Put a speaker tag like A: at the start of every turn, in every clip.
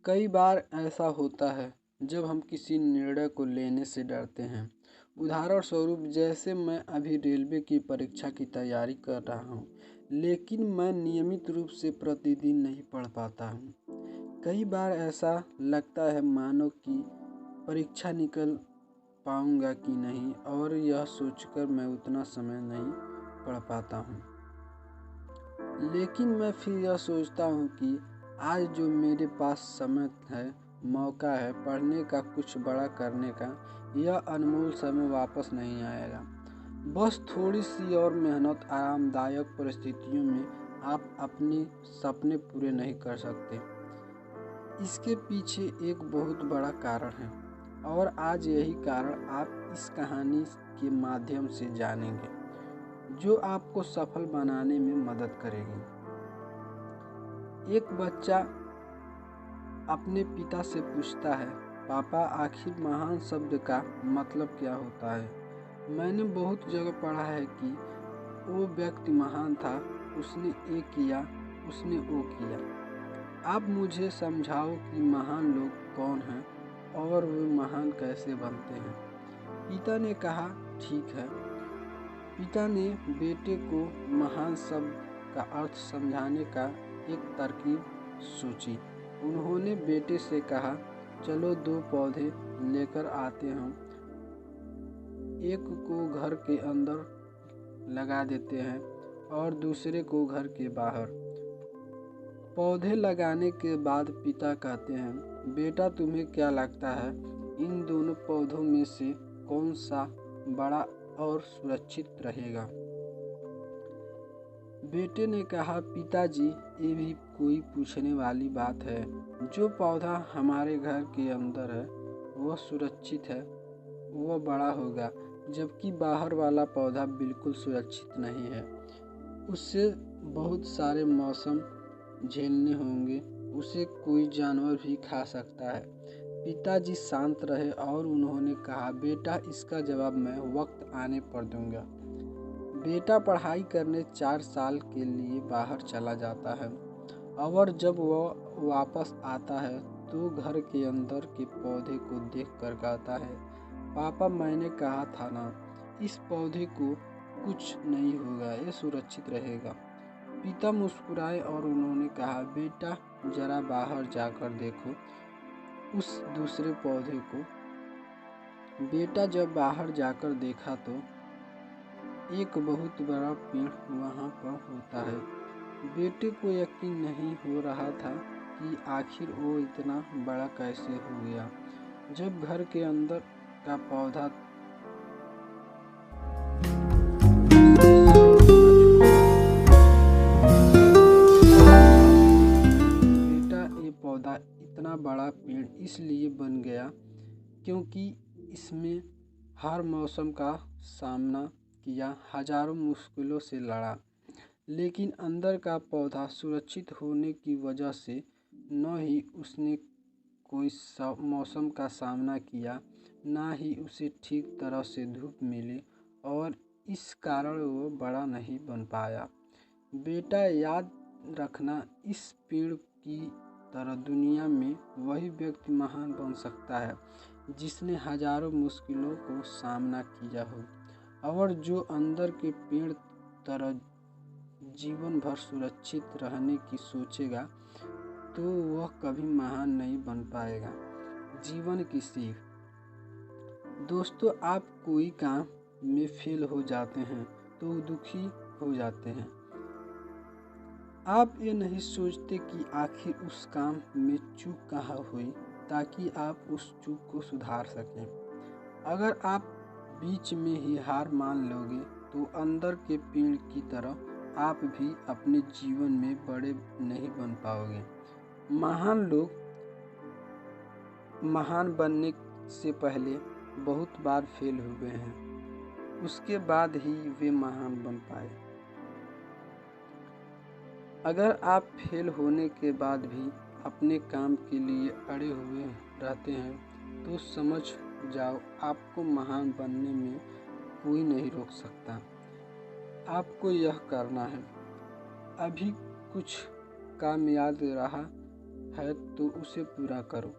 A: कई बार ऐसा होता है जब हम किसी निर्णय को लेने से डरते हैं। उदाहरण स्वरूप, जैसे मैं अभी रेलवे की परीक्षा की तैयारी कर रहा हूँ, लेकिन मैं नियमित रूप से प्रतिदिन नहीं पढ़ पाता हूँ। कई बार ऐसा लगता है मानो कि परीक्षा निकल पाऊंगा कि नहीं, और यह सोचकर मैं उतना समय नहीं पढ़ पाता हूँ। लेकिन मैं फिर यह सोचता हूँ कि आज जो मेरे पास समय है, मौका है पढ़ने का, कुछ बड़ा करने का, यह अनमोल समय वापस नहीं आएगा। बस थोड़ी सी और मेहनत, आरामदायक परिस्थितियों में आप अपने सपने पूरे नहीं कर सकते। इसके पीछे एक बहुत बड़ा कारण है, और आज यही कारण आप इस कहानी के माध्यम से जानेंगे, जो आपको सफल बनाने में मदद करेगी। एक बच्चा अपने पिता से पूछता है, पापा, आखिर महान शब्द का मतलब क्या होता है? मैंने बहुत जगह पढ़ा है कि वो व्यक्ति महान था, उसने ये किया, उसने वो किया। आप मुझे समझाओ कि महान लोग कौन हैं और वे महान कैसे बनते हैं। पिता ने कहा, ठीक है। पिता ने बेटे को महान शब्द का अर्थ समझाने का एक तरकीब सोची। उन्होंने बेटे से कहा, चलो 2 पौधे लेकर आते हैं, एक को घर के अंदर लगा देते हैं और दूसरे को घर के बाहर। पौधे लगाने के बाद पिता कहते हैं, बेटा, तुम्हें क्या लगता है इन दोनों पौधों में से कौन सा बड़ा और सुरक्षित रहेगा? बेटे ने कहा, पिताजी, ये भी कोई पूछने वाली बात है। जो पौधा हमारे घर के अंदर है वह सुरक्षित है, वह बड़ा होगा, जबकि बाहर वाला पौधा बिल्कुल सुरक्षित नहीं है। उससे बहुत सारे मौसम झेलने होंगे, उसे कोई जानवर भी खा सकता है। पिताजी शांत रहे और उन्होंने कहा, बेटा, इसका जवाब मैं वक्त आने पर दूंगा। बेटा पढ़ाई करने 4 साल के लिए बाहर चला जाता है, और जब वह वापस आता है तो घर के अंदर के पौधे को देखकर कहता है, पापा, मैंने कहा था ना, इस पौधे को कुछ नहीं होगा, ये सुरक्षित रहेगा। पिता मुस्कुराए और उन्होंने कहा, बेटा, जरा बाहर जाकर देखो उस दूसरे पौधे को। बेटा जब बाहर जाकर देखा तो एक बहुत बड़ा पेड़ वहाँ पर होता है। बेटे को यकीन नहीं हो रहा था कि आखिर वो इतना बड़ा कैसे हो गया। जब घर के अंदर का पौधा बेटा, ये पौधा इतना बड़ा पेड़ इसलिए बन गया क्योंकि इसमें हर मौसम का सामना किया, हजारों मुश्किलों से लड़ा, लेकिन अंदर का पौधा सुरक्षित होने की वजह से न ही उसने कोई मौसम का सामना किया, ना ही उसे ठीक तरह से धूप मिली, और इस कारण वो बड़ा नहीं बन पाया। बेटा, याद रखना, इस पेड़ की तरह दुनिया में वही व्यक्ति महान बन सकता है जिसने हजारों मुश्किलों को सामना किया हो, और जो अंदर के पेड़ तरह जीवन भर सुरक्षित रहने की सोचेगा तो वह कभी महान नहीं बन पाएगा। जीवन की सीख। दोस्तों, आप कोई काम में फेल हो जाते हैं तो दुखी हो जाते हैं। आप ये नहीं सोचते कि आखिर उस काम में चूक कहाँ हुई, ताकि आप उस चूक को सुधार सकें। अगर आप बीच में ही हार मान लोगे तो अंदर के पेड़ की तरह आप भी अपने जीवन में बड़े नहीं बन पाओगे। महान लोग महान बनने से पहले बहुत बार फेल हुए हैं, उसके बाद ही वे महान बन पाए। अगर आप फेल होने के बाद भी अपने काम के लिए अड़े हुए रहते हैं तो समझ जाओ, आपको महान बनने में कोई नहीं रोक सकता। आपको यह करना है, अभी कुछ काम याद रहा है तो उसे पूरा करो।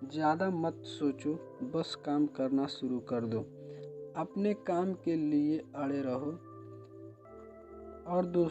A: ज़्यादा मत सोचो, बस काम करना शुरू कर दो। अपने काम के लिए अड़े रहो और